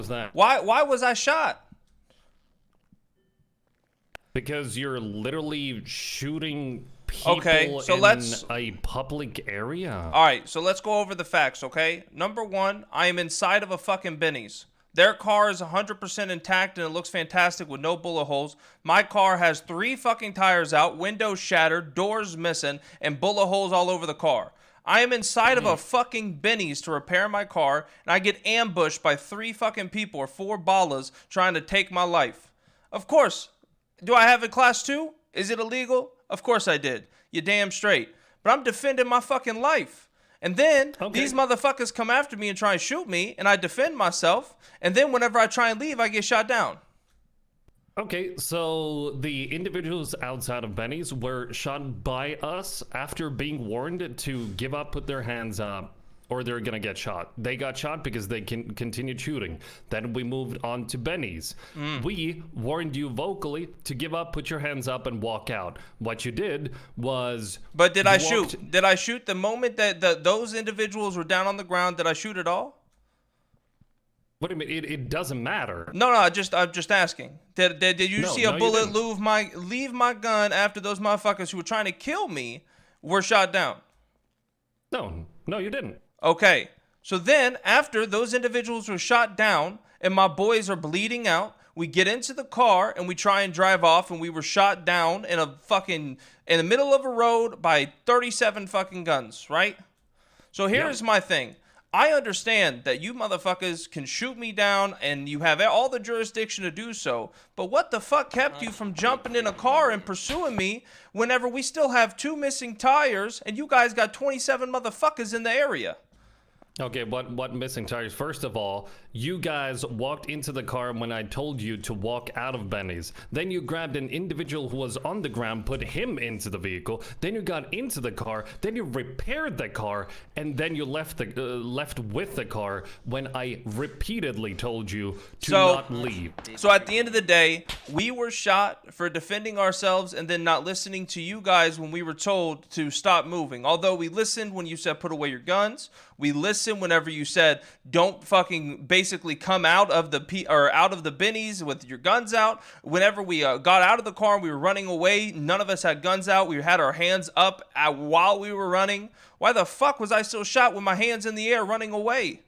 was that? Why was I shot? Because you're literally shooting Okay, people so in let's a public area. All right, so let's go over the facts, okay? Number one, I am inside of a fucking Benny's. Their car is 100% intact and it looks fantastic with no bullet holes. My car has 3 fucking tires out, windows shattered, doors missing, and bullet holes all over the car. I am inside of a fucking Benny's to repair my car, and I get ambushed by 3 fucking people or 4 ballas trying to take my life. Of course. Do I have a class 2? Is it illegal? Of course I did. You damn straight. But I'm defending my fucking life. And then these motherfuckers come after me and try and shoot me, and I defend myself. And then whenever I try and leave, I get shot down. Okay, so the individuals outside of Benny's were shot by us after being warned to give up, put their hands up, or they're gonna get shot. They got shot because they continued shooting. Then we moved on to Benny's. We warned you vocally to give up, put your hands up, and walk out. What you did was... But did I shoot? Did I shoot the moment that those individuals were down on the ground? Did I shoot at all? What do you mean? It doesn't matter. No, I'm just asking. Did you see a bullet leave my gun after those motherfuckers who were trying to kill me were shot down? No, you didn't. Okay, so then after those individuals were shot down and my boys are bleeding out, we get into the car and we try and drive off, and we were shot down in the middle of a road by 37 fucking guns, right? So here's my thing. I understand that you motherfuckers can shoot me down and you have all the jurisdiction to do so, but what the fuck kept you from jumping in a car and pursuing me whenever we still have 2 missing tires and you guys got 27 motherfuckers in the area? Okay, what missing tires? First of all, you guys walked into the car when I told you to walk out of Benny's. Then you grabbed an individual who was on the ground, put him into the vehicle. Then you got into the car. Then you repaired the car, and then you left with the car when I repeatedly told you to not leave. So at the end of the day, we were shot for defending ourselves and then not listening to you guys when we were told to stop moving. Although we listened when you said put away your guns. We listened whenever you said don't fucking basically come out of the Bennies with your guns out. Whenever we got out of the car and we were running away, none of us had guns out. We had our hands up while we were running. Why the fuck was I still shot with my hands in the air running away?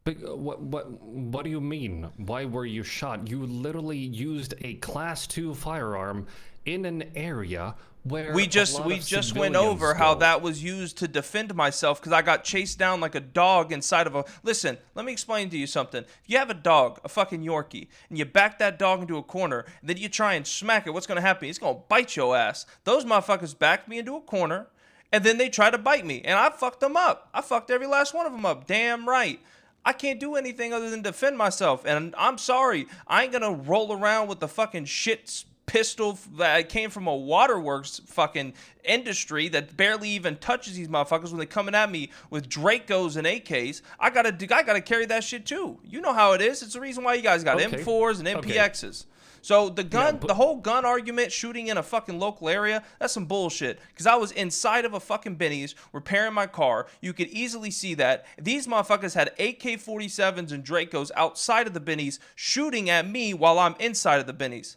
But what do you mean? Why were you shot? You literally used a class 2 firearm in an area where we just went over how that was used to defend myself because I got chased down like a dog inside of a... Listen, let me explain to you something. If you have a dog, a fucking Yorkie, and you back that dog into a corner, and then you try and smack it, what's going to happen? It's going to bite your ass. Those motherfuckers backed me into a corner, and then they tried to bite me, and I fucked them up. I fucked every last one of them up. Damn right. I can't do anything other than defend myself, and I'm sorry. I ain't going to roll around with the fucking shit pistol that came from a waterworks fucking industry that barely even touches these motherfuckers when they're coming at me with Dracos and AKs. I gotta carry that shit too. You know how it is. It's the reason why you guys got M4s and MPXs. So the whole gun argument, shooting in a fucking local area, that's some bullshit. Because I was inside of a fucking Benny's repairing my car. You could easily see that. These motherfuckers had AK-47s and Dracos outside of the Benny's shooting at me while I'm inside of the Benny's.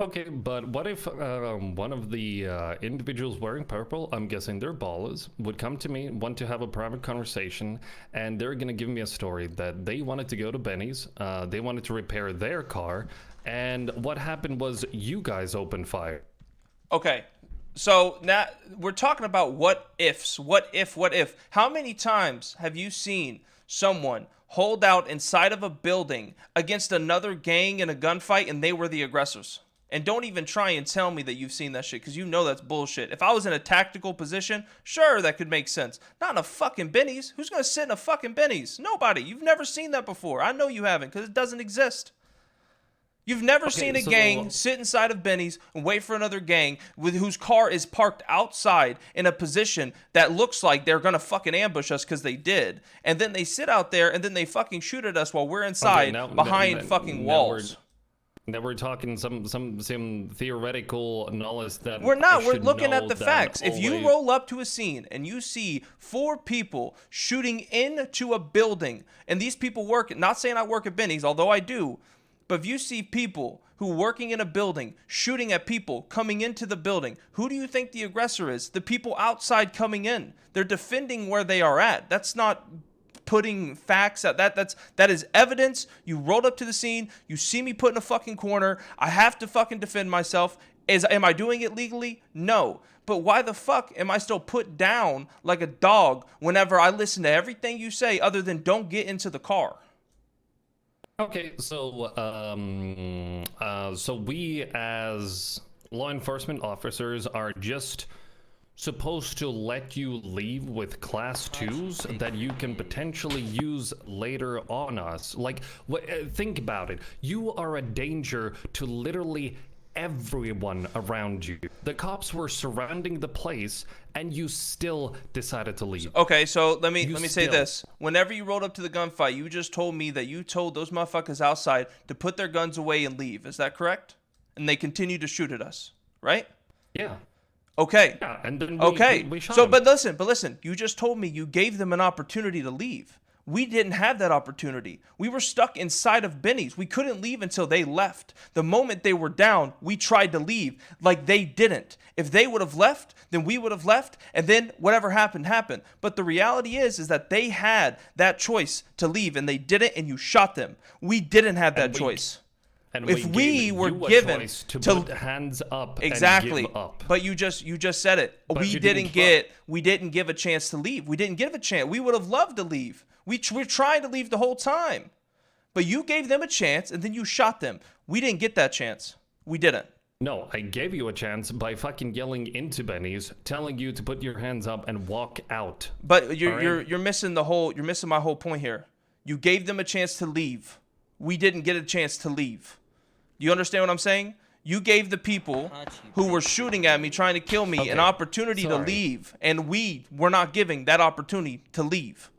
Okay, but what if one of the individuals wearing purple, I'm guessing they're ballers, would come to me, want to have a private conversation, and they're going to give me a story that they wanted to go to Benny's, they wanted to repair their car, and what happened was you guys opened fire. Okay, so now we're talking about what ifs. What if? How many times have you seen someone hold out inside of a building against another gang in a gunfight and they were the aggressors? And don't even try and tell me that you've seen that shit, because you know that's bullshit. If I was in a tactical position, sure, that could make sense. Not in a fucking Benny's. Who's going to sit in a fucking Benny's? Nobody. You've never seen that before. I know you haven't, because it doesn't exist. You've never seen a gang sit inside of Benny's and wait for another gang whose car is parked outside in a position that looks like they're going to fucking ambush us, because they did. And then they sit out there and then they fucking shoot at us while we're inside behind fucking walls. That we're talking some theoretical knowledge that we're not. I We're should looking know at the that facts. If you always- roll up to a scene and you see 4 people shooting into a building, and these people work, not saying I work at Benny's, although I do, but if you see people who working in a building shooting at people coming into the building, who do you think the aggressor is? The people outside coming in. They're defending where they are at. That's not putting facts out. That is evidence. You rolled up to the scene. You see me put in a fucking corner. I have to fucking defend myself. Am I doing it legally? No. But why the fuck am I still put down like a dog whenever I listen to everything you say other than don't get into the car? Okay, so so we as law enforcement officers are just supposed to let you leave with class 2s that you can potentially use later on us. Like, think about it. You are a danger to literally everyone around you. The cops were surrounding the place and you still decided to leave. Okay, so let me say this. Whenever you rolled up to the gunfight, you just told me that you told those motherfuckers outside to put their guns away and leave. Is that correct? And they continued to shoot at us, right? Yeah. Okay. Yeah, and then we shot so, him. but listen. You just told me you gave them an opportunity to leave. We didn't have that opportunity. We were stuck inside of Benny's. We couldn't leave until they left. The moment they were down, we tried to leave like they didn't. If they would have left, then we would have left, and then whatever happened, happened. But the reality is that they had that choice to leave, and they didn't, and you shot them. We didn't have that choice. And if we were given to put hands up exactly, and give up. But you just said it. But we didn't give a chance to leave. We didn't give a chance. We would have loved to leave. We're trying to leave the whole time, but you gave them a chance and then you shot them. We didn't get that chance. We didn't. No, I gave you a chance by fucking yelling into Benny's, telling you to put your hands up and walk out. But you're missing you're missing my whole point here. You gave them a chance to leave. We didn't get a chance to leave. Do you understand what I'm saying? You gave the people who were shooting at me, trying to kill me, an opportunity to leave, and we were not giving that opportunity to leave.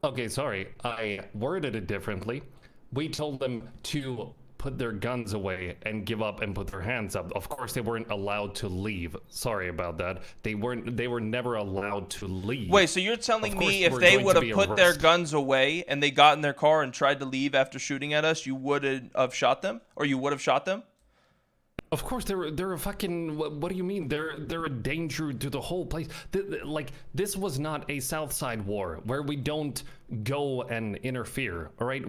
Okay, sorry. I worded it differently. We told them to put their guns away and give up and put their hands up. Of course, they weren't allowed to leave. Sorry about that. They were never allowed to leave. Wait, so you're telling me if they would have put their guns away and they got in their car and tried to leave after shooting at us, you would have shot them? Or you would have shot them? Of course, they're a fucking. What do you mean? They're a danger to the whole place. Like, this was not a South Side war where we don't go and interfere. All right,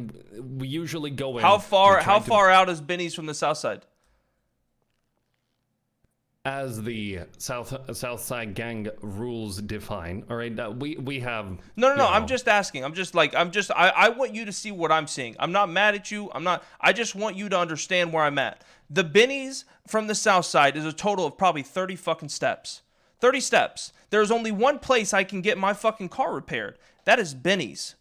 we usually go in. How far out is Benny's from the South Side? As the South Side gang rules define. All right, we have. No. I'm just asking. I want you to see what I'm seeing. I'm not mad at you. I just want you to understand where I'm at. The Benny's from the South Side is a total of probably 30 fucking steps. 30 steps. There's only one place I can get my fucking car repaired. That is Benny's.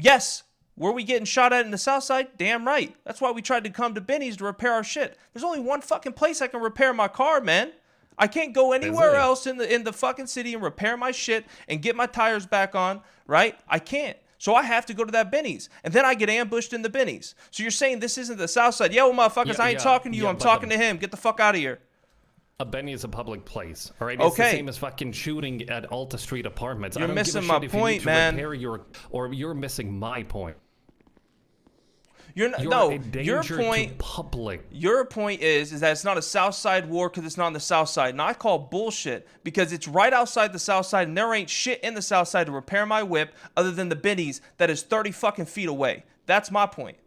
Yes. Were we getting shot at in the South Side? Damn right. That's why we tried to come to Benny's to repair our shit. There's only one fucking place I can repair my car, man. I can't go anywhere else in the fucking city and repair my shit and get my tires back on, right? I can't. So I have to go to that Benny's. And then I get ambushed in the Benny's. So you're saying this isn't the South Side? Yeah, well, motherfuckers, I ain't talking to you. I'm talking to him. Get the fuck out of here. A Benny is a public place, all right? It's the same as fucking shooting at Alta Street apartments. You're missing my point, man. You're missing my point. Your point. Public. Your point is that it's not a South Side war because it's not on the South Side. And I call bullshit because it's right outside the South Side and there ain't shit in the South Side to repair my whip other than the Benny's that is 30 fucking feet away. That's my point.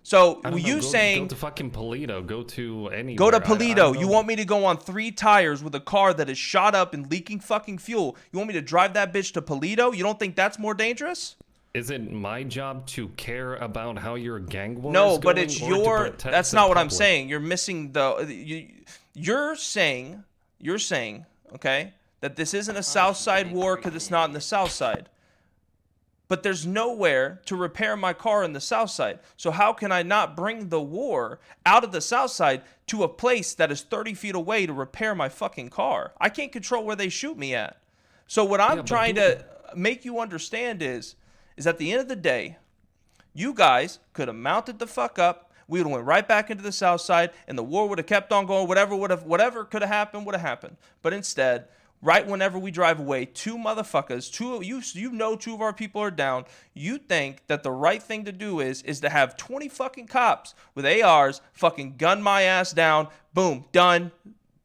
So go to fucking Polito. Go to anywhere. Go to Polito. You want me to go on 3 tires with a car that is shot up and leaking fucking fuel? You want me to drive that bitch to Polito? You don't think that's more dangerous? Is it my job to care about how your gang war No, is but going, it's or that's not what I'm saying. You're missing you're saying, okay, that this isn't a South Side war because it's not in the South Side. But there's nowhere to repair my car in the South Side. So how can I not bring the war out of the South Side to a place that is 30 feet away to repair my fucking car? I can't control where they shoot me at. So what I'm trying to make you understand is at the end of the day, you guys could have mounted the fuck up. we would have went right back into the South Side, and the war would have kept on going. Whatever could have happened would have happened. But instead, right whenever we drive away, two motherfuckers, you know, two of our people are down. You think that the right thing to do is to have 20 fucking cops with ARs fucking gun my ass down. Boom, done.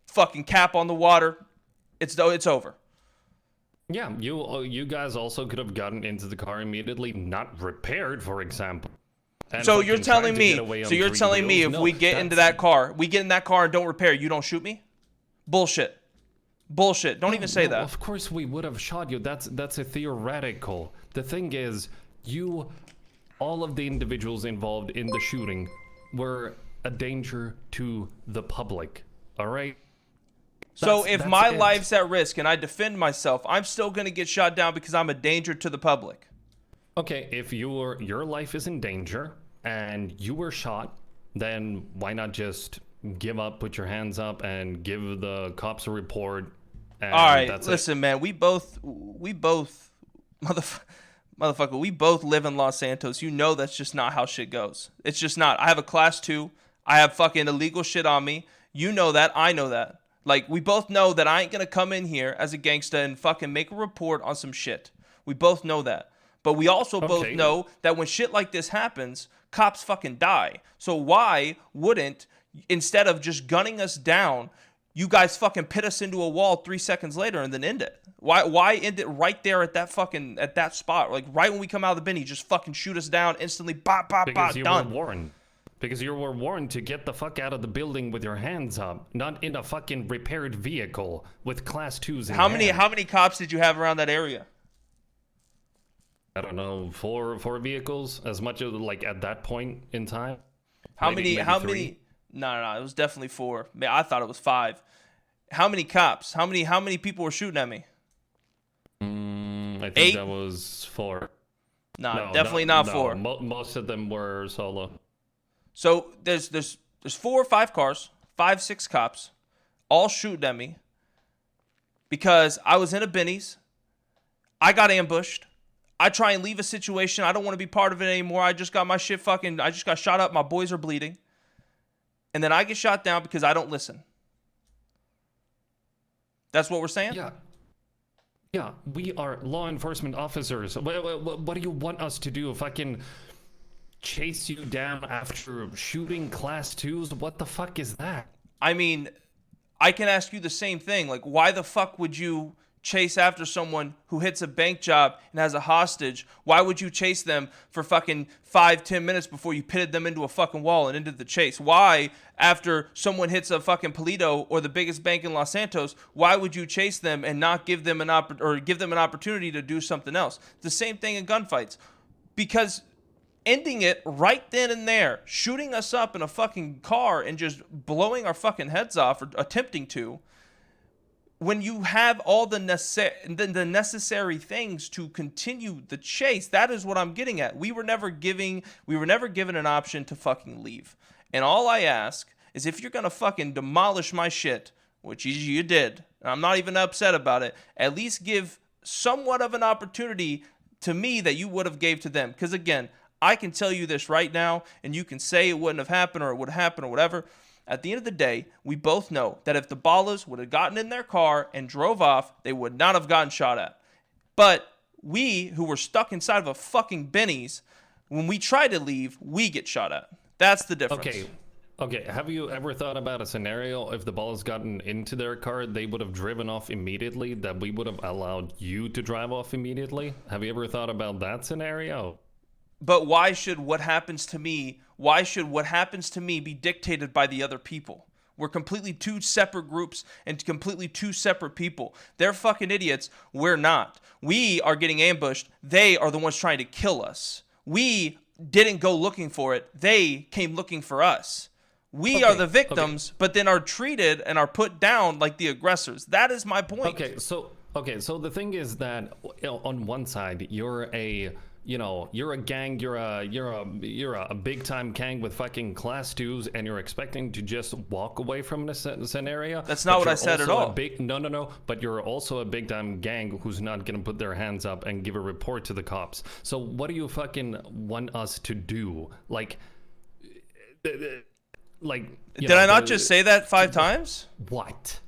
Fucking cap on the water. It's over. Yeah, you guys also could have gotten into the car immediately, not repaired, for example. So you're telling me if we get into that car, we get in that car and don't repair, you don't shoot me? Bullshit. Don't even say that. Of course we would have shot you. That's a theoretical. The thing is, all of the individuals involved in the shooting were a danger to the public. All right? So if my life's at risk and I defend myself, I'm still going to get shot down because I'm a danger to the public. Okay, if your life is in danger and you were shot, then why not just give up, put your hands up, and give the cops a report? And all right, listen, man, we both, motherfucker, we both live in Los Santos. You know that's just not how shit goes. It's just not. I have a class 2. I have fucking illegal shit on me. You know that. I know that. Like, we both know that I ain't gonna come in here as a gangsta and fucking make a report on some shit. We both know that. But we also both know that when shit like this happens, cops fucking die. So why wouldn't, instead of just gunning us down, you guys fucking pit us into a wall 3 seconds later and then end it? Why end it right there at that spot? Like, right when we come out of the bin, just fucking shoot us down instantly, done. Because you were warned. Because you were warned to get the fuck out of the building with your hands up, not in a fucking repaired vehicle with class 2s in How many cops did you have around that area? I don't know, four vehicles, as much as, like, at that point in time. How maybe many? No, it was definitely 4. Man, I thought it was 5. How many cops? How many people were shooting at me? I think 8? that was 4. No, definitely not 4. Most of them were solo. So there's 4 or 5 cars, 5, 6 cops, all shooting at me because I was in a Benny's. I got ambushed. I try and leave a situation. I don't want to be part of it anymore. I just got my shit I just got shot up. My boys are bleeding. And then I get shot down because I don't listen. That's what we're saying? Yeah, we are law enforcement officers. What do you want us to do? Fucking chase you down after shooting class 2s? What the fuck is that? I mean, I can ask you the same thing. Like, why the fuck would you chase after someone who hits a bank job and has a hostage? Why would you chase them for fucking 5-10 minutes before you pitted them into a fucking wall and ended the chase? Why, after someone hits a fucking Polito or the biggest bank in Los Santos, why would you chase them and not give them an opportunity to do something else? The same thing in gunfights. Because ending it right then and there, shooting us up in a fucking car and just blowing our fucking heads off, or attempting to, when you have all the necessary things to continue the chase, that is what I'm getting at. We were never given an option to fucking leave. And all I ask is, if you're gonna fucking demolish my shit, which you did, and I'm not even upset about it, at least give somewhat of an opportunity to me that you would have gave to them. Because again, I can tell you this right now, and you can say it wouldn't have happened or it would have happened or whatever. At the end of the day, we both know that if the Ballas would have gotten in their car and drove off, they would not have gotten shot at. But we, who were stuck inside of a fucking Benny's, when we try to leave, we get shot at. That's the difference. Okay. Have you ever thought about a scenario if the Ballas gotten into their car, they would have driven off immediately, that we would have allowed you to drive off immediately? Have you ever thought about that scenario? But why should what happens to me be dictated by the other people? We're completely 2 separate groups and completely 2 separate people. They're fucking idiots. We're not. We are getting ambushed. They are the ones trying to kill us. We didn't go looking for it. They came looking for us. We are the victims, but then are treated and are put down like the aggressors. That is my point. Okay, so the thing is that, on one side, you're a gang, you're a big time gang with fucking class 2s, and you're expecting to just walk away from this scenario. That's not what I said at all. No, but you're also a big time gang who's not gonna put their hands up and give a report to the cops. So what do you fucking want us to do? Like, like, did I not just say that 5 times? What?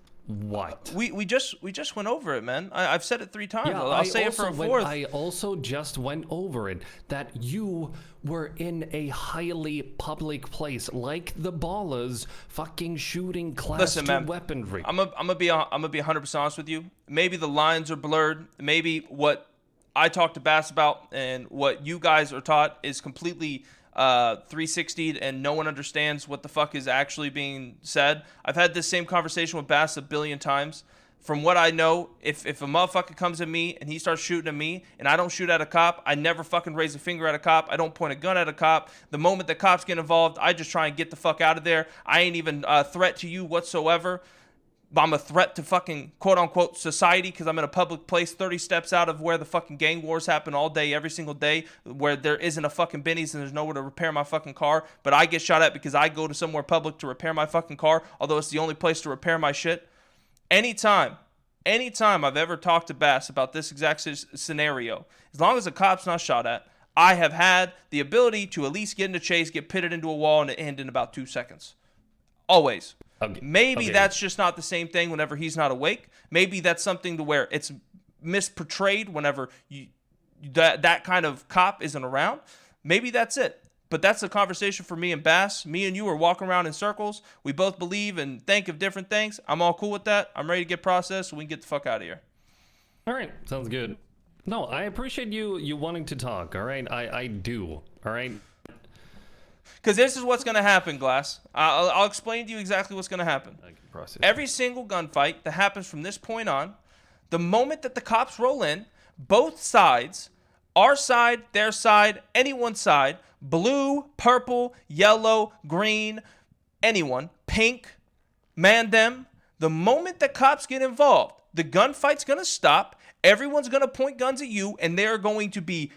We just went over it, man. I've said it 3 times. Yeah, I'll say it for a 4th. I also just went over it, that you were in a highly public place, like the Ballers, fucking shooting class 2 weaponry. I'm gonna be 100% honest with you. Maybe the lines are blurred. Maybe what I talked to Bass about and what you guys are taught is completely 360'd, and no one understands what the fuck is actually being said. I've had this same conversation with Bass a billion times. From what I know, if a motherfucker comes at me and he starts shooting at me and I don't shoot at a cop, I never fucking raise a finger at a cop. I don't point a gun at a cop. The moment the cops get involved, I just try and get the fuck out of there. I ain't even a threat to you whatsoever. I'm a threat to fucking quote-unquote society because I'm in a public place 30 steps out of where the fucking gang wars happen all day, every single day, where there isn't a fucking Benny's and there's nowhere to repair my fucking car, but I get shot at because I go to somewhere public to repair my fucking car, although it's the only place to repair my shit. Anytime I've ever talked to Bass about this exact scenario, as long as a cop's not shot at, I have had the ability to at least get in a chase, get pitted into a wall, and end in about 2 seconds. Always. Okay. Maybe that's just not the same thing whenever he's not awake. Maybe that's something to where it's misportrayed whenever that kind of cop isn't around. Maybe that's it. But that's a conversation for me and Bass. Me and you are walking around in circles. We both believe and think of different things. I'm all cool with that. I'm ready to get processed so we can get the fuck out of here. All right. Sounds good. No, I appreciate you wanting to talk. All right. I do. All right. Because this is what's going to happen, Glass. I'll explain to you exactly what's going to happen. Every single gunfight that happens from this point on, the moment that the cops roll in, both sides, our side, their side, anyone's side, blue, purple, yellow, green, anyone, pink, man them, the moment that cops get involved, the gunfight's going to stop, everyone's going to point guns at you, and they're going to be,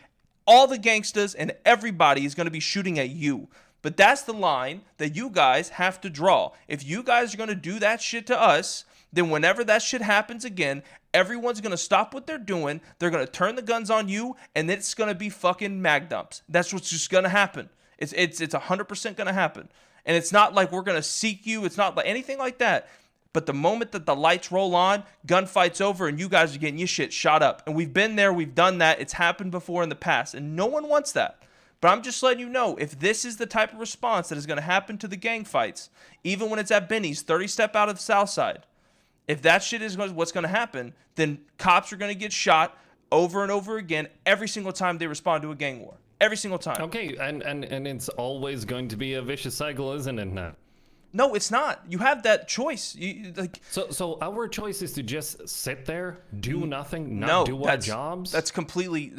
all the gangsters and everybody is going to be shooting at you. But that's the line that you guys have to draw. If you guys are going to do that shit to us, then whenever that shit happens again, everyone's going to stop what they're doing. They're going to turn the guns on you, and it's going to be fucking mag dumps. That's what's just going to happen. It's 100% going to happen. And it's not like we're going to seek you. It's not like anything like that. But the moment that the lights roll on, gunfight's over, and you guys are getting your shit shot up. And we've been there. We've done that. It's happened before in the past, and no one wants that. But I'm just letting you know, if this is the type of response that is going to happen to the gang fights, even when it's at Benny's, 30 step out of the south side, if that shit is what's going to happen, then cops are going to get shot over and over again every single time they respond to a gang war. Every single time. Okay, and it's always going to be a vicious cycle, isn't it now? No, it's not. You have that choice. So our choice is to just sit there, do nothing, not do our jobs. That's completely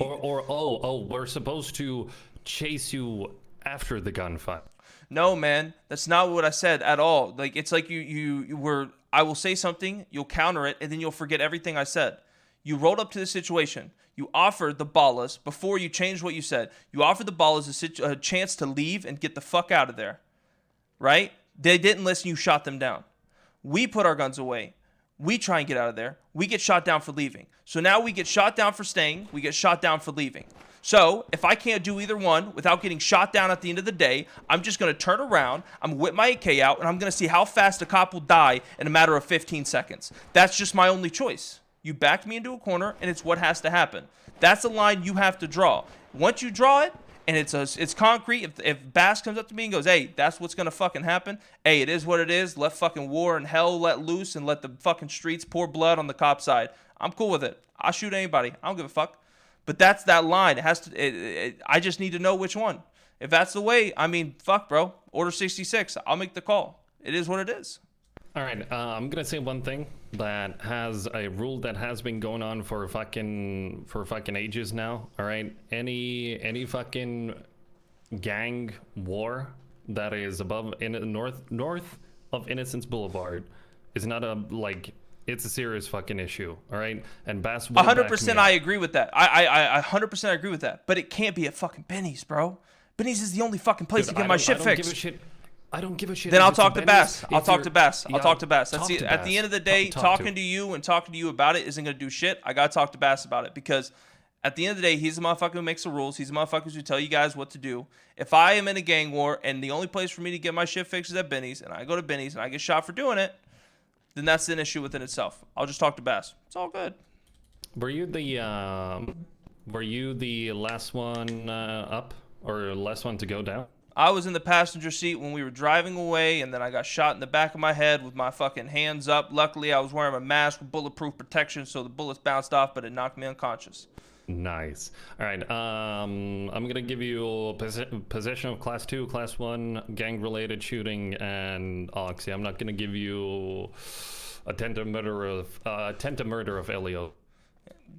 or we're supposed to chase you after the gunfight. No, man, that's not what I said at all. Like it's like you were. I will say something, you'll counter it, and then you'll forget everything I said. You rolled up to the situation. You offered the Ballas before you changed what you said. You offered the Ballas a chance to leave and get the fuck out of there. Right? They didn't listen. You shot them down. We put our guns away. We try and get out of there. We get shot down for leaving. So now we get shot down for staying. We get shot down for leaving. So if I can't do either one without getting shot down at the end of the day, I'm just going to turn around. I'm going to whip my AK out, and I'm going to see how fast a cop will die in a matter of 15 seconds. That's just my only choice. You backed me into a corner, and it's what has to happen. That's the line you have to draw. Once you draw it, and it's concrete. If Bass comes up to me and goes, hey, that's what's going to fucking happen. Hey, it is what it is. Let fucking war and hell let loose and let the fucking streets pour blood on the cop side. I'm cool with it. I'll shoot anybody. I don't give a fuck. But that's that line. It has to. I just need to know which one. If that's the way, I mean, fuck, bro. Order 66. I'll make the call. It is what it is. All right, I'm gonna say one thing that has a rule that has been going on for fucking ages now. All right, any fucking gang war that is above north of Innocence Boulevard is not it's a serious fucking issue. All right, and Bass 100%. I agree with that. I 100% agree with that. But it can't be at fucking Benny's, bro. Benny's is the only fucking place to get my shit fixed. I don't give a shit. Then I'll talk to Bass. I'll talk to Bass. That's at the end of the day, talking to you and talking to you about it isn't going to do shit. I got to talk to Bass about it because At the end of the day, he's the motherfucker who makes the rules. He's the motherfucker who tell you guys what to do. If I am in a gang war and the only place for me to get my shit fixed is at Benny's, and I go to Benny's and I get shot for doing it, then that's an issue within itself. I'll just talk to Bass. It's all good. Were you the last one up, or last one to go down? I was in the passenger seat when we were driving away, and then I got shot in the back of my head with my fucking hands up. Luckily, I was wearing a mask with bulletproof protection, so the bullets bounced off, but it knocked me unconscious. Nice. All right. I'm gonna give you possession of class 2, class 1, gang-related shooting, and oxy. I'm not gonna give you attempted murder of Elio.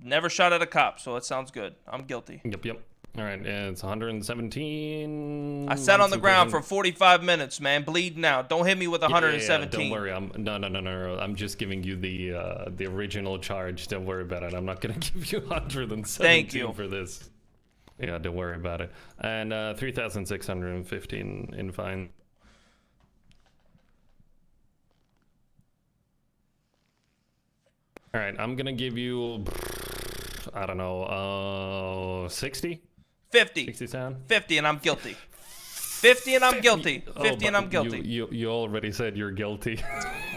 Never shot at a cop, so it sounds good. I'm guilty. Yep. All right, it's 117. I sat on the ground for 45 minutes, man, bleeding out. Don't hit me with 117. Yeah, don't worry. No. I'm just giving you the original charge. Don't worry about it. I'm not gonna give you 117 Thank you. for this. Yeah, don't worry about it. And 3,615 in fine. All right, I'm gonna give you, I don't know, 60? 50. 60 sound? 50 and I'm guilty. 50 and I'm guilty. 50 and I'm guilty. You already said you're guilty.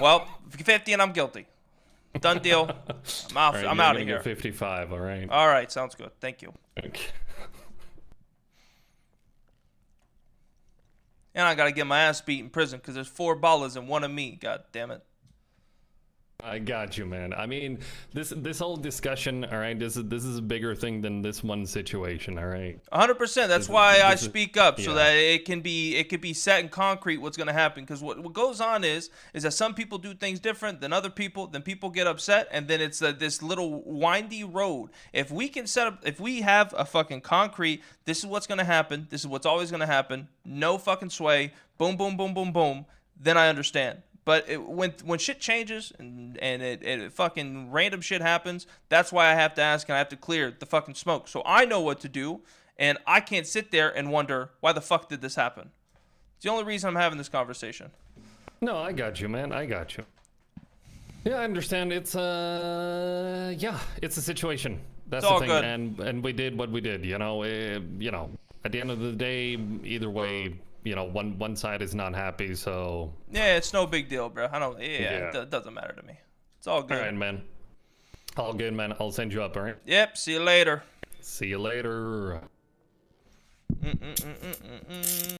Well, 50 and I'm guilty. Done deal. I'm out of here. 55, all right. All right, sounds good. Thank you. Okay. And I gotta get my ass beat in prison because there's 4 ballers and 1 of me. God damn it. I got you, man. I mean, this whole discussion, all right, this is a bigger thing than this one situation, all right? 100%. That's why I speak up, so that it could be set in concrete what's going to happen. Because what goes on is that some people do things different than other people. Then people get upset, and then it's this little windy road. If we have a fucking concrete, this is what's going to happen. This is what's always going to happen. No fucking sway. Boom, boom, boom, boom, boom. Then I understand. But when shit changes and it fucking random shit happens, that's why I have to ask and I have to clear the fucking smoke. So I know what to do, and I can't sit there and wonder, why the fuck did this happen? It's the only reason I'm having this conversation. No, I got you, man. I got you. Yeah, I understand. It's it's a situation. That's it's all the thing. Good. And we did what we did, at the end of the day, either way, one side is not happy, so yeah, it's no big deal, bro. It doesn't matter to me. It's all good. All right, man. All good, man. I'll send you up, all right? Yep, see you later. See you later.